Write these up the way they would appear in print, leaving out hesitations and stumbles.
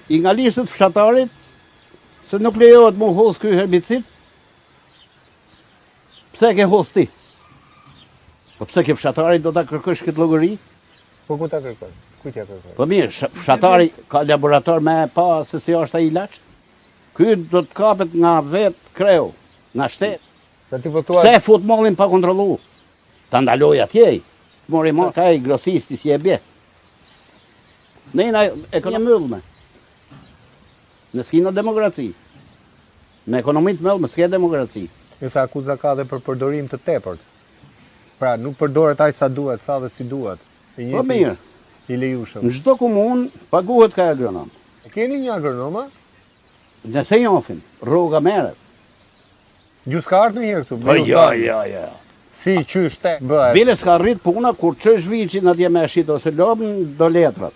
I nga listët fshatarit, se nuk lejohet mu hos ky herbicid, pse ke hos ti? Po pse ke fshatarit do ta kërkosh këtë llogëri? Po ku ta kërkon? Ku t'ja kërkon? Po mirë, fshatari ka laborator me pa se si është ai ilaç. Ky do të kapet nga vet kreu, nga shtet. Sa ti votuar. Pse fut mollin pa kontrollu? Ta ndaloj atje. Mori marka ai grosisti si e bie. Nëna ekonomi mëllme. Në s'kina demokraci. Me ekonomi të mëllme s'ke demokraci. Nësa akuza ka dhe për përdorim të tepërt. Pra, nuk përdoret ai sa duhet, sa dhe si duhet. Po mirë. I lejushëm. Në çdo komunë paguhet ka agronom. E keni një agronom, a? Nëse njofin, rruga merret. Ju s'ka ardhur ndonjëherë këtu? Po ja. Si qysh te bëhet? Bile s'ka rrit puna kur çesh viçin atje me shit ose lobën do letrat.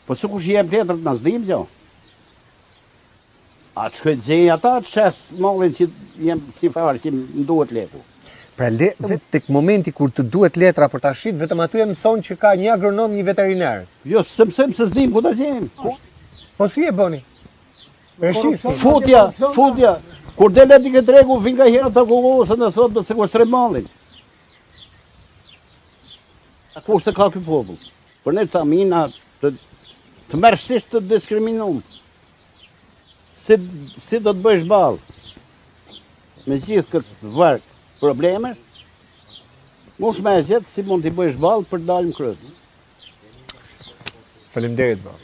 Po su kush jep letrat na s'dim gjë. A të shkoj gjej ata të shes mollin që jem si farë që më duhet leku. Pra vetë tek momenti kur të duhet letra për ta shit, vetëm aty e mëson që ka një agronom, një veterinar. Jo, se mësojmë se s'dim ku ta gjejmë. Po si e bëni? E shif. Futja. Kur del aty ke tregu, vin nga hera ta kugosën e sot do të sekuestroj mallin. A kushte ka ky popull? Për ne famina të mërësisht të diskriminum. Si do të bësh ballë me gjithë këtë varg probleme, mos me e gjithë si mund t'i bësh ballë për dalë më kryet. Faleminderit, bro.